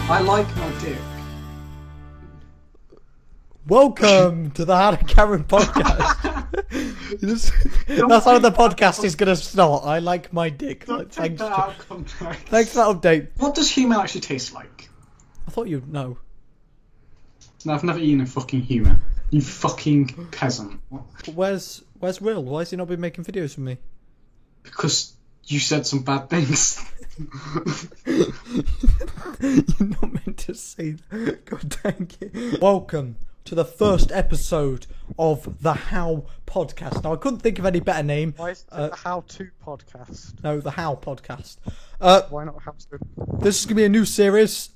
I like my dick. Welcome to the Hannah Cameron podcast. That's how the podcast is going to start. I like my dick. Don't take that out of context. Thanks for that update. What does human actually taste like? I thought you'd know. No, I've never eaten a fucking human. You fucking peasant. What? Where's Will? Why has he not been making videos for me? Because you said some bad things. You're not meant to say that. God dang it. Welcome to the first episode of the How podcast. Now, I couldn't think of any better name. Why is it the How To podcast? No, the How podcast. Why not How To? This is going to be a new series.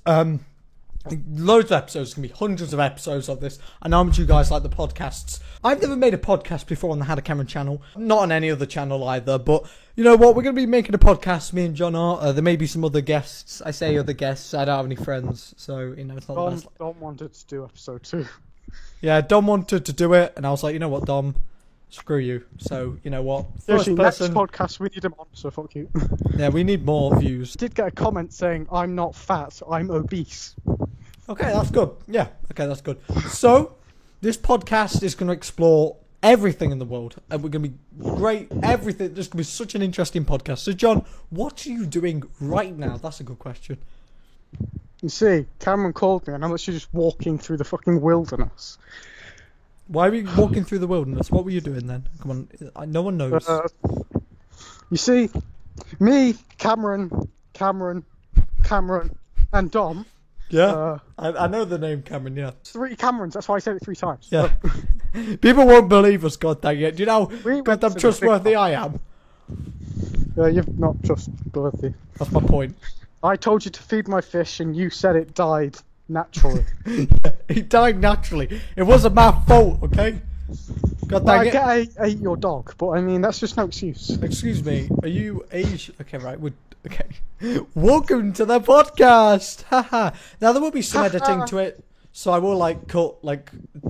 Loads of episodes. There's going to be hundreds of episodes of this. I know how much you guys like the podcasts. I've never made a podcast before on the Hannah Cameron channel. Not on any other channel either. But you know what? We're going to be making a podcast. Me and John are. There may be some other guests. I say other guests. I don't have any friends. So, you know, it's not the best. Dom wanted to do episode 2. Yeah, Dom wanted to do it. And I was like, you know what, Dom? Screw you. So, you know what? First Actually, person. next podcast we need him on, so fuck you. Yeah, we need more views. Did get a comment saying I'm not fat, I'm obese. Okay, that's good. Yeah, okay, that's good. So, this podcast is going to explore everything in the world. And we're going to be great. Everything. There's going to be such an interesting podcast. So, John, what are you doing right now? That's a good question. You see, Cameron called me and I'm actually just walking through the fucking wilderness. Why are you walking through the wilderness? What were you doing then? Come on, no one knows. You see, me, Cameron, and Dom. Yeah, I know the name Cameron, yeah. 3 Camerons, that's why I said it 3 times. Yeah. People won't believe us, god dang it. Do you know We how went goddamn to the trustworthy big I am? You're not trustworthy. That's my point. I told you to feed my fish and you said it died naturally. He died naturally. It wasn't my fault, okay? God Well, dang I it. get I ate your dog, but I mean, that's just no excuse. Excuse me, are you Asian? Okay, right, okay. Welcome to the podcast! Haha. Now, there will be some editing to it, so I will, cut,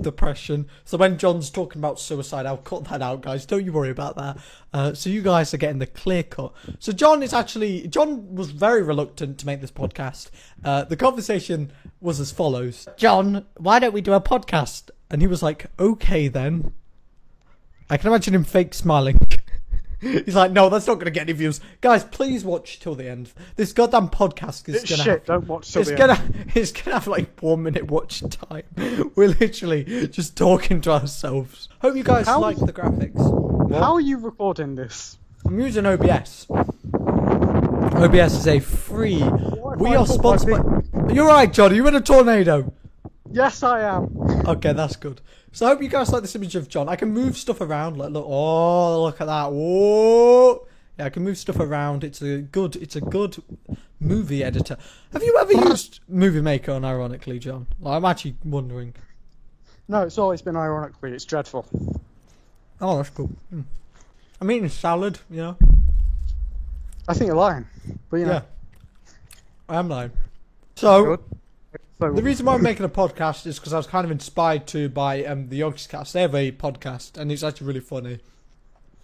depression. So when John's talking about suicide, I'll cut that out, guys. Don't you worry about that. So you guys are getting the clear cut. So John was very reluctant to make this podcast. The conversation was as follows. John, why don't we do a podcast? And he was like, okay then. I can imagine him fake smiling. He's like, no, that's not going to get any views. Guys, please watch till the end. This goddamn podcast is going to have... Don't watch till the end. It's going to have 1 minute watch time. We're literally just talking to ourselves. Hope you guys like the graphics. How are you recording this? I'm using OBS. OBS is a free... We are sponsored by... You're right, John. Are you in a tornado? Yes, I am. Okay, that's good. So I hope you guys like this image of John. I can move stuff around. Look, oh, look at that. Whoa. Yeah, I can move stuff around. It's a good movie editor. Have you ever used Movie Maker unironically, John? I'm actually wondering. No, it's always been ironically. It's dreadful. Oh, that's cool. I'm eating salad, you know. I think you're lying, but you know. Yeah, I am lying. So... Good. The reason why I'm making a podcast is because I was kind of inspired by the Yogscast. They have a podcast, and it's actually really funny.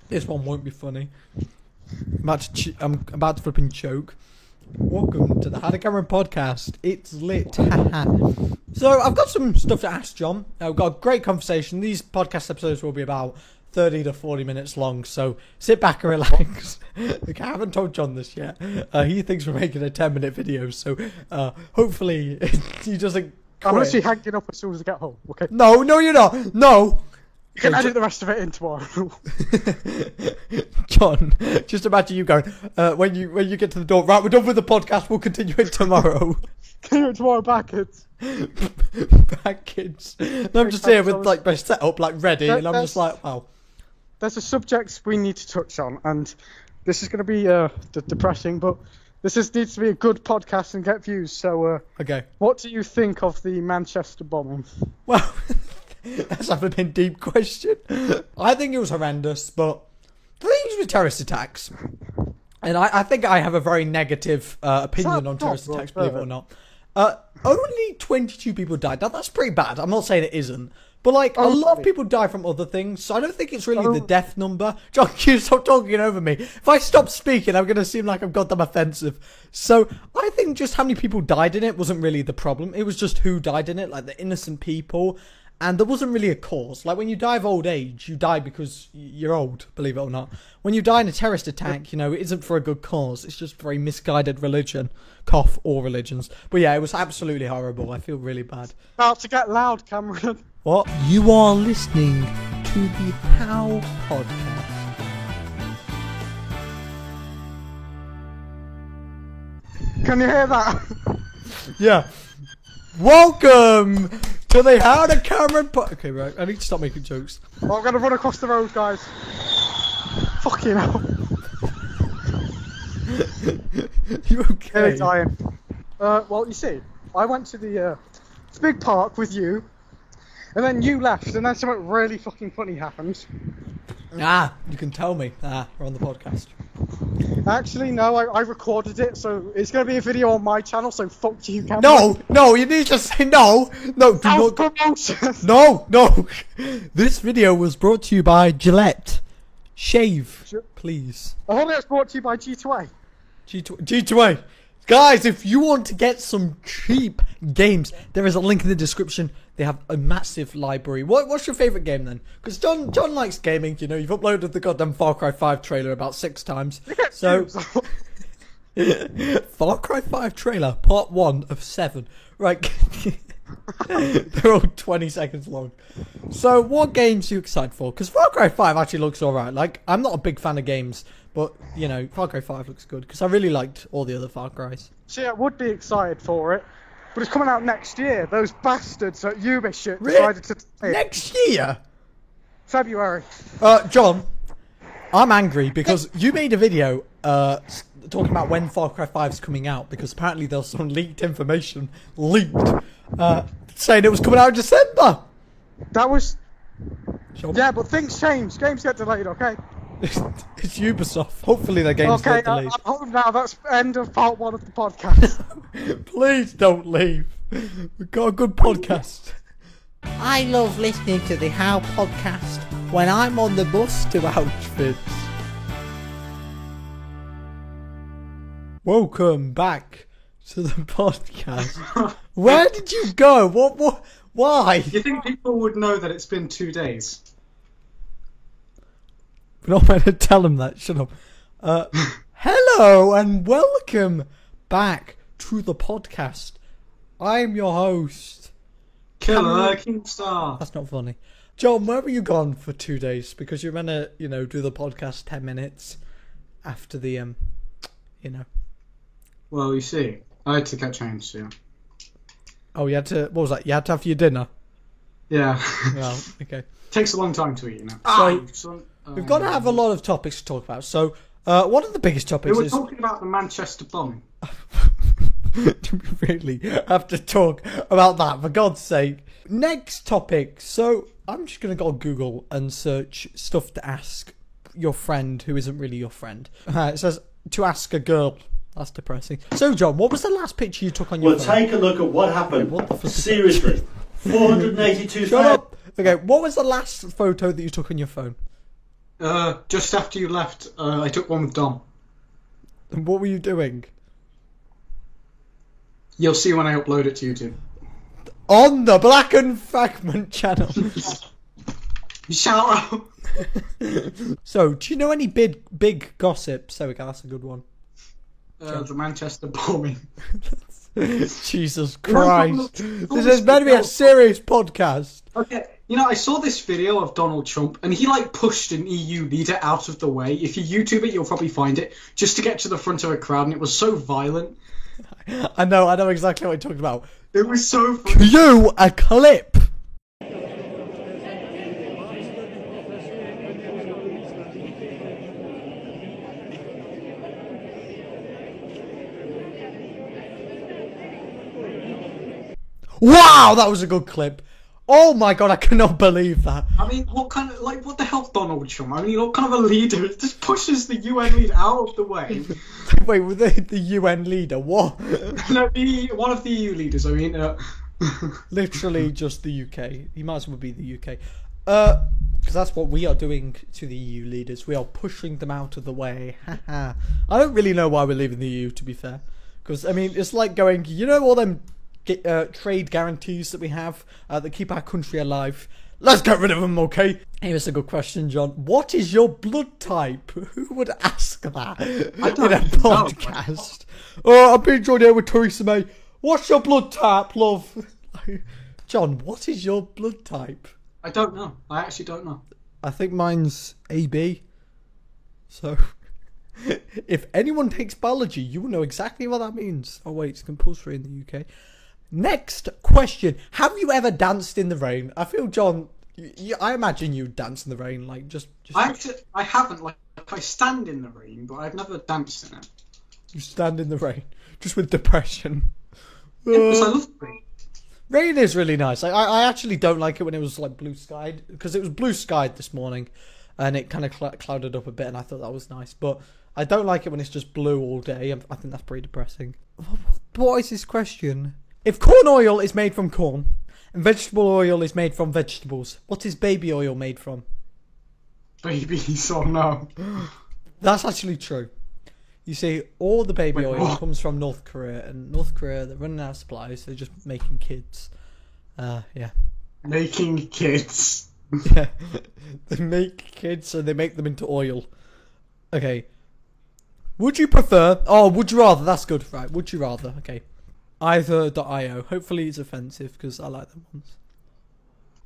This one won't be funny. I'm about to flipping choke. Welcome to the Hannah Cameron podcast. It's lit. So I've got some stuff to ask John. I've got a great conversation. These podcast episodes will be about 30 to 40 minutes long, so sit back and relax. Okay, I haven't told John this yet. He thinks we're making a 10-minute video, so hopefully he doesn't quit. I'm literally hanging up as soon as I get home. Okay. No, you're not. No. You can edit the rest of it in tomorrow. John, just imagine you going when you get to the door. Right, we're done with the podcast. We'll continue it tomorrow. Can you do it tomorrow, back kids? Back kids. No, I'm just here with my setup ready, and I'm just like, wow. There's a subject we need to touch on, and this is going to be depressing, but needs to be a good podcast and get views. So, okay. What do you think of the Manchester bombing? Well, that's a flipping deep question. I think it was horrendous, but I think it was terrorist attacks, and I think I have a very negative opinion on terrorist attacks, believe it or not. Only 22 people died. Now, that's pretty bad. I'm not saying it isn't. But like a lot of Okay. people die from other things, so I don't think it's really the death number. John, you stop talking over me. If I stop speaking, I'm gonna seem like I've got them offensive. So I think just how many people died in it wasn't really the problem. It was just who died in it, like the innocent people. And there wasn't really a cause. Like, when you die of old age, you die because you're old, believe it or not. When you die in a terrorist attack, you know, it isn't for a good cause. It's just very misguided religion. Cough, all religions. But yeah, it was absolutely horrible. I feel really bad. About to get loud, Cameron. What? You are listening to the How Podcast. Can you hear that? Yeah. Welcome to the How to Cameron Okay, right. I need to stop making jokes. Oh, I'm gonna run across the road, guys. Fucking hell. You okay? Nearly dying. Well, you see, I went to the big park with you, and then you left, and then something really fucking funny happened. Ah, you can tell me. Ah, we're on the podcast. Actually, no, I recorded it, so it's gonna be a video on my channel, so fuck you, Cameron. No, you need to say no. No, do not. Promotion. No. This video was brought to you by Gillette. Shave, please. I hope it's brought to you by G2A. G2A. Guys, if you want to get some cheap games, there is a link in the description. They have a massive library. What's your favourite game then? Because John likes gaming, you know. You've uploaded the goddamn Far Cry 5 trailer about 6 times. So, Far Cry 5 trailer, part 1 of 7. Right. They're all 20 seconds long. So, what games are you excited for? Because Far Cry 5 actually looks alright. Like, I'm not a big fan of games, but, you know, Far Cry 5 looks good. Because I really liked all the other Far Cries. See, I would be excited for it, but it's coming out next year. Those bastards at Ubisoft decided to take it. Next year? February. John, I'm angry because you made a video talking about when Far Cry 5 is coming out, because apparently there was some leaked information saying it was coming out in December. That was... John, Yeah, but things change. Games get delayed, okay? it's Ubisoft. Hopefully their games Okay, get delayed. I'm home now. That's end of part 1 of the podcast. Please don't leave. We've got a good podcast. I love listening to the How Podcast when I'm on the bus to Auschwitz. Welcome back to the podcast. Where did you go? What? Why? You think people would know that it's been 2 days? We're not going to tell them that. Shut up. Hello and welcome back to the podcast. I'm your host. Killer Keemstar. That's not funny. John, where were you gone for 2 days? Because you're going to, do the podcast 10 minutes after the, Well, you see, I had to get changed, yeah. Oh, you had to, what was that? You had to have your dinner? Yeah. Well, okay. Takes a long time to eat, you know. So, we've got to have a lot of topics to talk about. So, one of the biggest We topics were is... talking about the Manchester bombing. Do we really have to talk about that, for God's sake? Next topic. So, I'm just going to go on Google and search stuff to ask your friend who isn't really your friend. It says, to ask a girl. That's depressing. So, John, what was the last picture you took on your Well, phone? take a look at what happened. What the fuck is that? Seriously. 482,000. Shut up! Okay, what was the last photo that you took on your phone? Just after you left, I took one with Dom. And what were you doing? You'll see when I upload it to YouTube. On the Black and Fragment channel. Shout out! So, do you know any big gossip? There we go, that's a good one. The Manchester bombing. Jesus Christ. This is meant to be a serious podcast. Okay, I saw this video of Donald Trump, and he, pushed an EU leader out of the way. If you YouTube it, you'll probably find it, just to get to the front of a crowd, and it was so violent. I know exactly what you're talking about. It was so funny. Cue a clip. Wow, that was a good clip. Oh my god, I cannot believe that. I mean, what the hell, Donald Trump? I mean, what kind of a leader? It just pushes the UN leader out of the way. Wait, were they the UN leader? What? No, one of the EU leaders. I mean, Literally just the UK. He might as well be the UK. Because that's what we are doing to the EU leaders. We are pushing them out of the way. I don't really know why we're leaving the EU, to be fair. Because, I mean, it's like going, you know all them trade guarantees that we have that keep our country alive? Let's get rid of them, okay? Here's a good question, John. What is your blood type? Who would ask that in a podcast? Oh, I'm being joined here with Theresa May. What's your blood type, love? John, what is your blood type? I don't know. I actually don't know. I think mine's AB. So, if anyone takes biology, you will know exactly what that means. Oh wait, it's compulsory in the UK. Next question. Have you ever danced in the rain? I feel, John, I imagine you dance in the rain, like just... I haven't, like, I stand in the rain, but I've never danced in it. You stand in the rain, just with depression. Yeah, because I love the rain. Rain is really nice. I actually don't like it when it was like blue skied, because it was blue skied this morning, and it kind of clouded up a bit, and I thought that was nice. But I don't like it when it's just blue all day. I think that's pretty depressing. What is this question? If corn oil is made from corn, and vegetable oil is made from vegetables, what is baby oil made from? Babies, oh no. That's actually true. You see, all the baby oil comes from North Korea, and North Korea, they're running out of supplies, they're just making kids. Yeah. Making kids. Yeah. They make kids and they make them into oil. Okay. Would you prefer... Oh, would you rather? That's good. Right, would you rather? Okay. Either.io. Hopefully it's offensive, because I like them ones.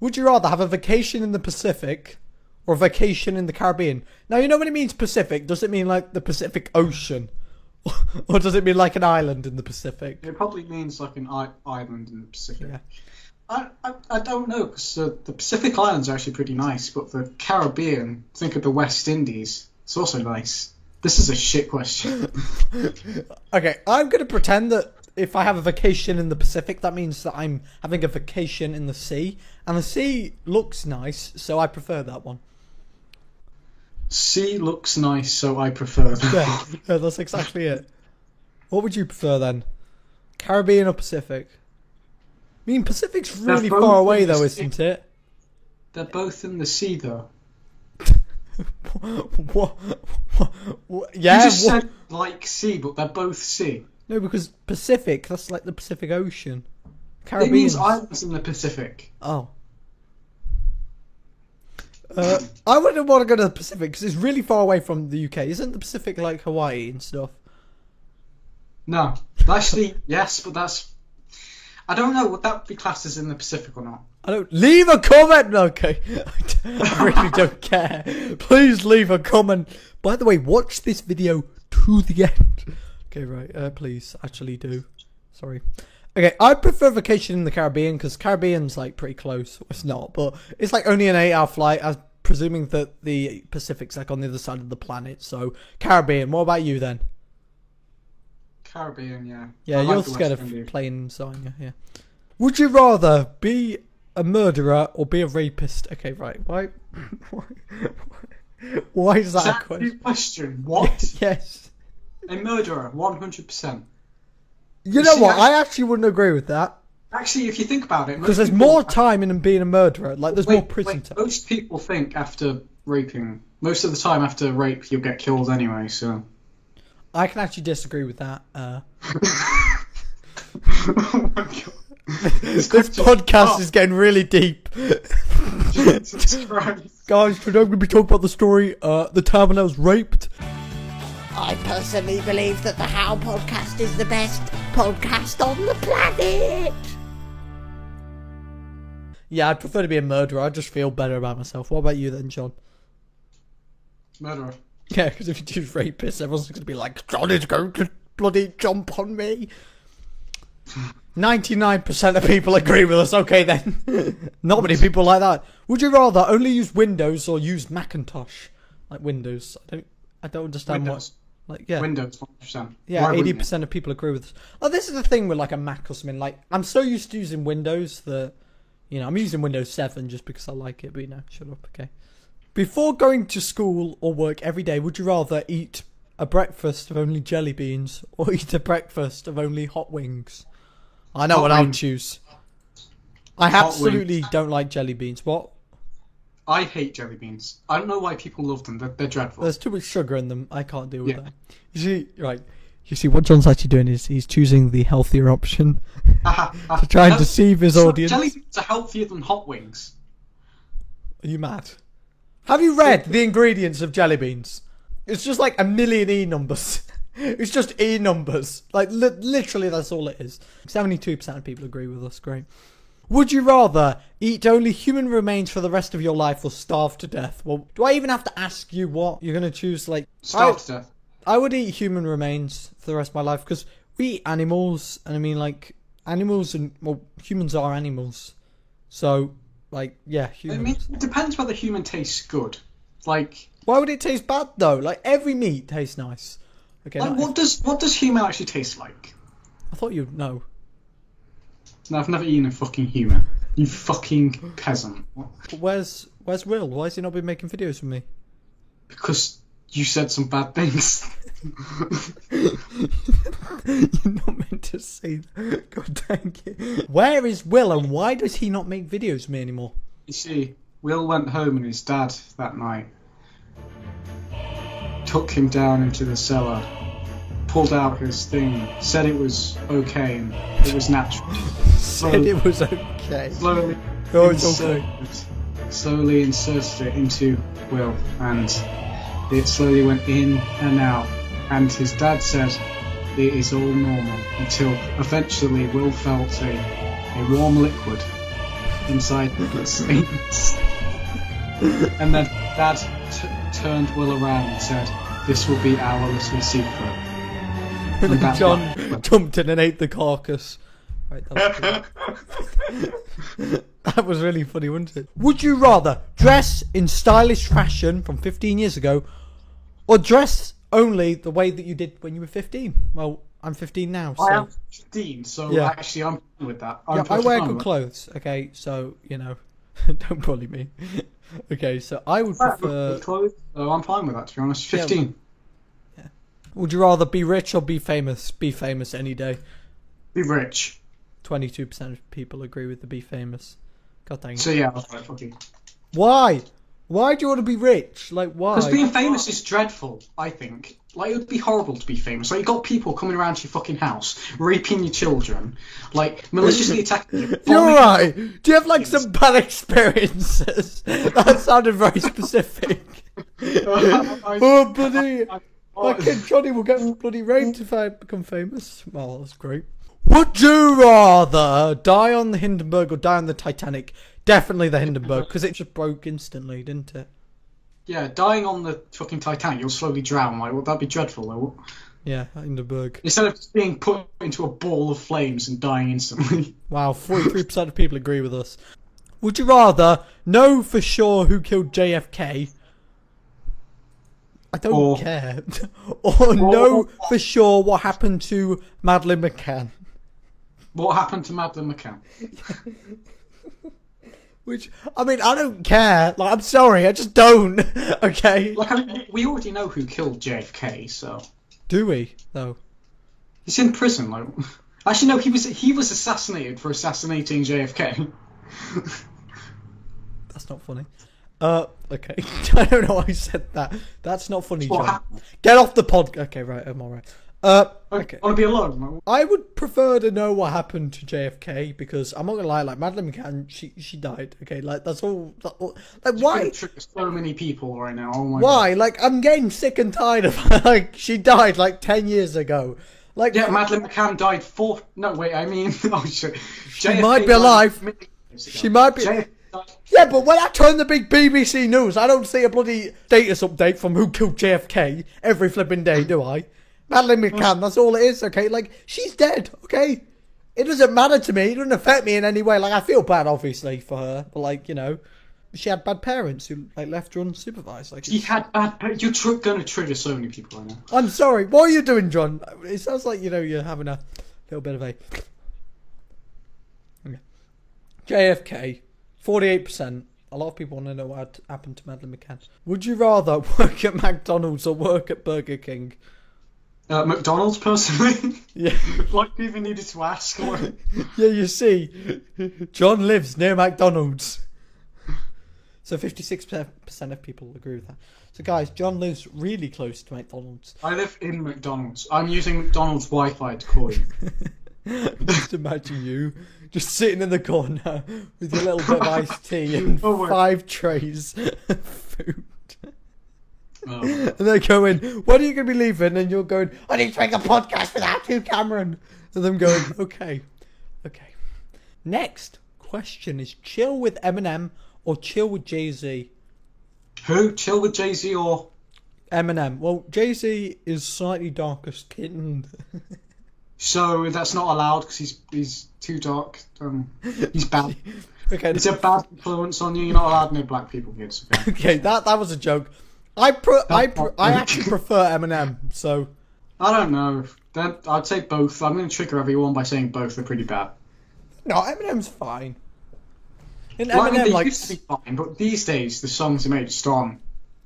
Would you rather have a vacation in the Pacific or a vacation in the Caribbean? Now, you know when it means Pacific, does it mean like the Pacific Ocean? Or does it mean like an island in the Pacific? It probably means like an island in the Pacific. Yeah. I don't know, because the Pacific Islands are actually pretty nice, but the Caribbean, think of the West Indies, it's also nice. This is a shit question. Okay, I'm going to pretend that if I have a vacation in the Pacific, that means that I'm having a vacation in the sea. And the sea looks nice, so I prefer that one. Sea looks nice, so I prefer that. Yeah, that's exactly it. What would you prefer then? Caribbean or Pacific? I mean, Pacific's really far away though, isn't it? They're both in the sea though. What? Yeah. You just said like sea, but they're both sea. No, because Pacific, that's like the Pacific Ocean. It means islands in the Pacific. Oh. I wouldn't want to go to the Pacific because it's really far away from the UK. Isn't the Pacific like Hawaii and stuff? No. Actually, yes, but that's... I don't know, would that be classed as in the Pacific or not? I don't... Leave a comment! No, okay. I really don't care. Please leave a comment. By the way, watch this video to the end. Okay, right. Please, actually do. Sorry. Okay, I prefer vacation in the Caribbean because Caribbean's like pretty close. It's not, but it's like only an 8-hour flight. I'm presuming that the Pacific's like on the other side of the planet. So Caribbean. What about you then? Caribbean, yeah. Yeah, you're scared of planes, aren't you? Yeah. Would you rather be a murderer or be a rapist? Okay, right. Why is that a question? Question. What? Yes. A murderer, 100%. You know what? I actually wouldn't agree with that. Actually, if you think about it... Because there's more time in being a murderer. Like, there's more prison time. Most people think after raping... Most of the time after rape, you'll get killed anyway, so... I can actually disagree with that. Oh my god. This podcast is getting really deep. Jesus Christ. Guys, today I'm going to be talking about the story, the time when I was raped. I personally believe that the How Podcast is the best podcast on the planet. Yeah, I'd prefer to be a murderer. I just feel better about myself. What about you then, John? Murderer. Yeah, because if you choose rapist, everyone's going to be like, John is going to bloody jump on me. 99% of people agree with us. Okay then. Not many people like that. Would you rather only use Windows or use Macintosh? Like Windows. I don't understand Windows. Like, yeah. Windows, 100%. Yeah, 80% of people agree with us. Oh, this is the thing with like a Mac or something. Like, I'm so used to using Windows that, you know, I'm using Windows 7 just because I like it. But, you know, shut up, okay. Before going to school or work every day, would you rather eat a breakfast of only jelly beans or eat a breakfast of only hot wings? I know what I would choose. I hot absolutely wings. don't like jelly beans. What? I hate jelly beans. I don't know why people love them. They're dreadful. There's too much sugar in them. I can't deal with Yeah. that. You see, right. You see, what John's actually doing is he's choosing the healthier option to try and deceive his audience. Jelly beans are healthier than hot wings. Are you mad? Have you read the ingredients of jelly beans? It's just like a million E numbers. It's just E numbers. Like, literally, that's all it is. 72% of people agree with us. Great. Would you rather eat only human remains for the rest of your life or starve to death? Well, do I even have to ask you what you're going to choose? Like, Starve to death. I would eat human remains for the rest of my life because we eat animals, and I mean, like, animals and, well, humans are animals. So, like, yeah, I humans. mean, it depends whether human tastes good. Like, Why would it taste bad, though? Like, every meat tastes nice. Okay, like not what does human actually taste like? I thought you'd know. No, I've never eaten a fucking human. You fucking peasant. Where's Will? Why has he not been making videos with me? Because you said some bad things. You're not meant to say that. God dang it. Where is Will, and why does he not make videos with me anymore? You see, Will went home and his dad that night took him down into the cellar, pulled out his thing, said it was okay and it was natural. Said it was okay. Slowly, Oh, it's okay. slowly inserted it into Will, and it slowly went in and out. And his dad said it is all normal until eventually Will felt a warm liquid inside his veins. And then Dad turned Will around and said, "This will be our little secret." And that John one- jumped in and ate the carcass. Right, that was really funny, wasn't it? Would you rather dress in stylish fashion from 15 years ago, or dress only the way that you did when you were 15? Well, I'm 15 now, so I am 15, so Yeah. actually I'm fine with that. I'm yeah, I perfectly wear fine good with clothes. Okay, so you know, don't bully me. Okay, so I would that. prefer. Good clothes, so I'm fine with that, to be honest. 15. Would you rather be rich or be famous? Be famous any day. Be rich. 22% of people agree with the be famous. God dang it. So yeah, that's right, fuck you. Why? Why do you want to be rich? Like, why? Because being famous is dreadful, I think. Like, it would be horrible to be famous. Like, you got people coming around to your fucking house, raping your children, like, maliciously attacking you. You're bombing- right. Do you have like some bad experiences? That sounded very specific. Oh, bloody! My kid Johnny will get bloody raped if I become famous. Well, that's great. Would you rather die on the Hindenburg or die on the Titanic? Definitely the Hindenburg, because it just broke instantly, didn't it? Yeah, dying on the fucking Titanic, you'll slowly drown. Like, well, that'd be dreadful, though. Yeah, Hindenburg. Instead of just being put into a ball of flames and dying instantly. Wow, 43% of people agree with us. Would you rather know for sure who killed JFK? I don't Or- care. Or know for sure what happened to Madeleine McCann? What happened to Madeleine McCann? Which, I mean, I don't care. Like, I'm sorry, I just don't. Okay? Like, I mean, we already know who killed JFK, so Do we, though? he's in prison. Like, actually, no, he was assassinated for assassinating JFK. That's not funny. Okay. I don't know why I said that. That's not funny, What John. happened? Get off the pod. Okay, right, I'm alright. Okay. I want to be alone. Like, I would prefer to know what happened to JFK because I'm not gonna lie, like Madeleine McCann, she died. Okay, like that's all. Like why? trigger so many people right now. Oh my god. Why? Like I'm getting sick and tired of her. Like she died like 10 years ago. Like Yeah, Madeleine McCann died No, wait. I mean, oh shit. She might be alive. She might be. Yeah, but when I turn the big BBC News, I don't see a bloody status update from who killed JFK every flipping day, do I? Madeleine McCann, that's all it is, okay? Like, she's dead, okay? It doesn't matter to me, it doesn't affect me in any way. Like, I feel bad, obviously, for her, but, like, you know, she had bad parents who, like, left her unsupervised. Like, He had bad. You're gonna trigger so many people right now. I'm sorry, what are you doing, John? It sounds like, you know, you're having a little bit of a... Okay. JFK, 48%. A lot of people want to know what happened to Madeleine McCann. Would you rather work at McDonald's or work at Burger King? McDonald's, personally. Yeah. Like, you even needed to ask. Yeah, you see, John lives near McDonald's. So 56% of people agree with that. So guys, John lives really close to McDonald's. I live in McDonald's. I'm using McDonald's Wi-Fi to call you. Just imagine you just sitting in the corner with your little bit of iced tea and Oh, 5 trays of food. Oh. And they're going, when are you going to be leaving? And you're going, I need to make a podcast without you, Cameron. And them going, okay. Next question is chill with Eminem or chill with Jay-Z? Who? Chill with Jay-Z or... Eminem. Well, Jay-Z is slightly darker skinned. So that's not allowed because he's too dark. He's bad. Okay. It's a bad influence on you. You're not allowed no black people, kids. Okay? Okay, that was a joke. I actually prefer Eminem, so... I don't know. Then I'd say both. I'm going to trigger everyone by saying both are pretty bad. No, Eminem's fine. In Well, I mean, Eminem, they like... used to be fine, but these days the songs are made strong.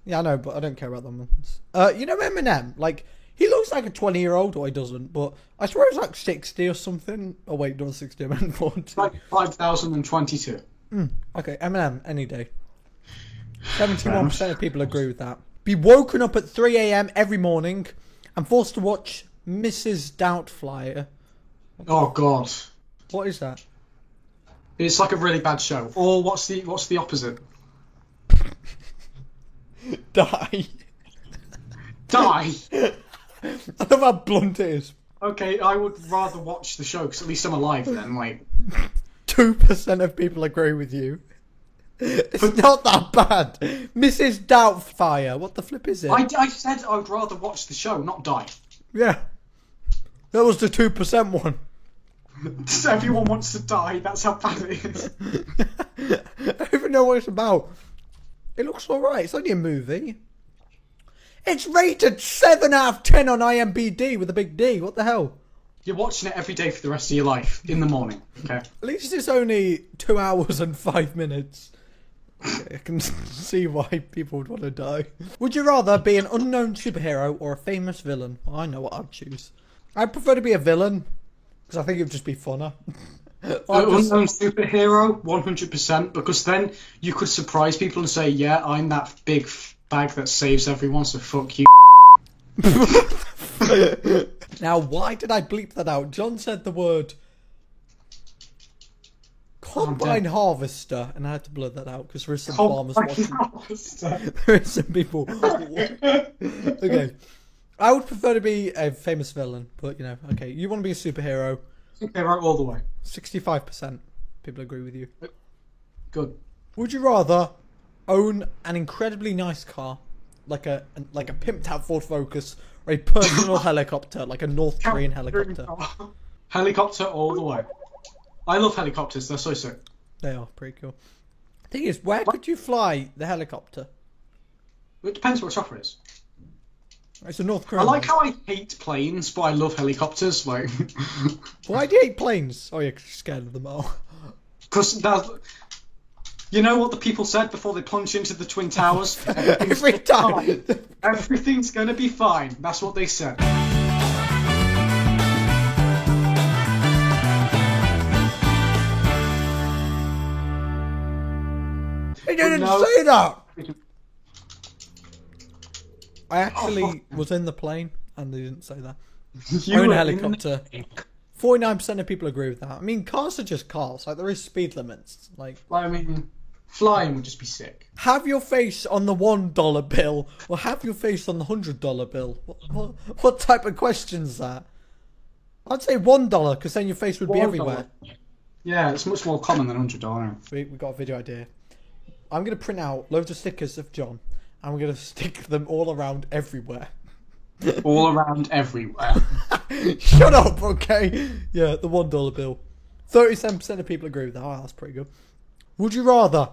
Yeah, I know, but I don't care about them ones. You know Eminem? Like, he looks like a 20-year-old, or he doesn't, but I swear he's like 60 or something. Oh, wait, not 60, I meant 40. Like 5,022. Okay, Eminem, any day. 71% of people agree with that. Be woken up at 3 a.m. every morning and forced to watch Mrs. Doubtfire. Oh, God. What is that? It's like a really bad show. Or what's the opposite? Die. Die! I love how blunt it is. Okay, I would rather watch the show, because at least I'm alive then, like... 2% of people agree with you. It's not that bad. Mrs. Doubtfire. What the flip is it? I said I would rather watch the show, not die. Yeah. That was the 2% one. Everyone wants to die, that's how bad it is. I don't even know what it's about. It looks alright. It's only a movie. It's rated 7 out of 10 on IMDb with a big D. What the hell? You're watching it every day for the rest of your life, in the morning, okay? At least it's only 2 hours and 5 minutes. Okay, I can see why people would want to die. Would you rather be an unknown superhero or a famous villain? Well, I know what I'd choose. I'd prefer to be a villain, because I think it would just be funner. Unknown superhero, 100%, because then you could surprise people and say, yeah, I'm that big bag that saves everyone, so fuck you. Now, why did I bleep that out? John said the word combine harvester, and I had to blur that out because there is some farmers watching. There is some people. Okay. I would prefer to be a famous villain, but you know, okay. You want to be a superhero. Superhero all the way. 65% people agree with you. Good. Would you rather own an incredibly nice car, like a pimped out Ford Focus, or a personal helicopter, like a North Korean helicopter? Helicopter all the way. I love helicopters, they're so sick. They are pretty cool. Thing is, where could you fly the helicopter? It depends what offer is. It's a North I Korean. like how I hate planes, but I love helicopters. Like, Why do you hate planes? Oh, you're scared of them all. because you know what the people said before they plunged into the Twin Towers? Every time. Everything's gonna be fine. That's what they said. They didn't No. say that. I actually was in the plane, and they didn't say that. You Own were a in helicopter. 49% of people agree with that. I mean, cars are just cars. Like, there is speed limits. Like, I mean, flying would just be sick. have your face on the $1 bill, or have your face on the $100 bill. What type of question is that? I'd say $1, because then your face would be $1. everywhere. Yeah, it's much more common than $100. We got a video idea. I'm going to print out loads of stickers of John, and we're going to stick them all around everywhere. All around everywhere. Shut up, okay? Yeah, the $1 bill. 37% of people agree with that. Oh, that's pretty good. Would you rather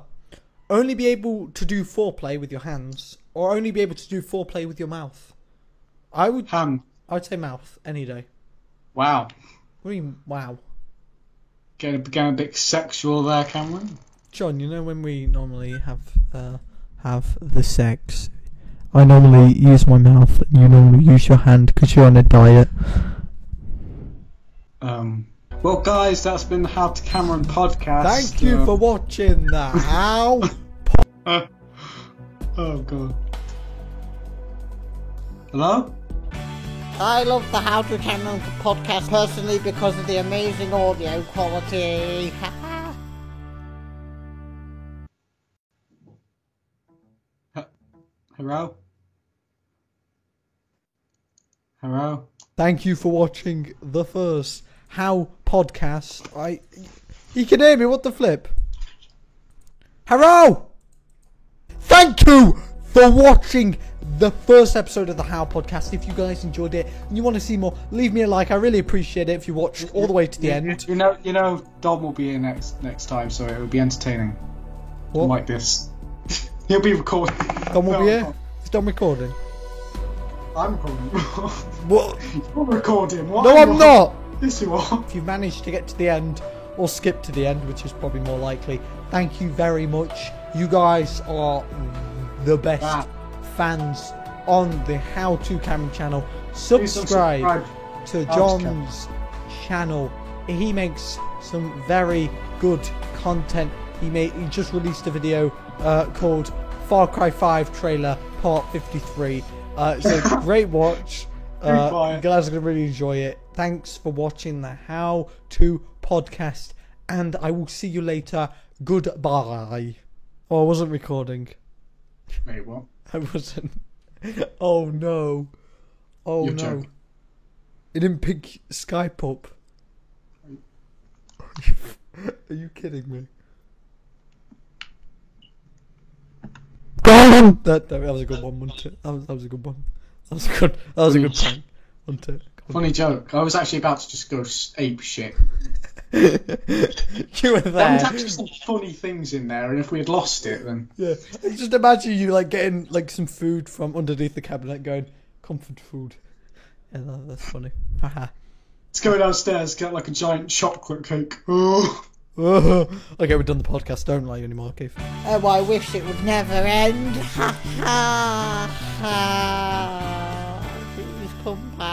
only be able to do foreplay with your hands, or only be able to do foreplay with your mouth? I'd say mouth any day. Wow. What do you mean, wow? Getting a bit sexual there, Cameron. John, you know when we normally have the sex, I normally use my mouth, and you normally use your hand because you're on a diet. Well, guys, that's been the How to Cameron podcast. Thank you for watching the How. Oh god. Hello? I love the How to Cameron podcast personally because of the amazing audio quality. Hello? Hello? Thank you for watching the first How podcast. You can hear me. What the flip? Hello. Thank you for watching the first episode of the How podcast. If you guys enjoyed it and you want to see more, leave me a like. I really appreciate it if you watched all the way to the end. You know, Dom will be here next time, so it will be entertaining. What? Like this. He'll be recording. Dom will be here? Is Dom recording? I'm recording. What? You're recording. What? No, I'm not. Yes, you are. If you've managed to get to the end or skip to the end, which is probably more likely, thank you very much. You guys are the best fans on the How to Cameron channel. Subscribe to John's channel. He makes some very good content. He just released a video called Far Cry 5 trailer part 53. It's a great watch. You guys are going to really enjoy it. Thanks for watching the How to podcast, and I will see you later. Goodbye. Oh, I wasn't recording. Wait, what? I wasn't. Oh no. Oh You're no. joking. It didn't pick Skype up. Are you kidding me? That was a good one, wasn't it? That was a good one. That was a good plan, wasn't it? Funny joke. I was actually about to just go ape shit. You were There there. was actually some funny things in there, and if we had lost it, then Yeah. Just imagine you like getting like some food from underneath the cabinet, going comfort food. Yeah, that's funny. Haha. let's go downstairs, get like a giant chocolate cake. Oh. Okay, we're done the podcast. Don't lie anymore, Keith. Oh, I wish it would never end. Ha ha ha. Please come back.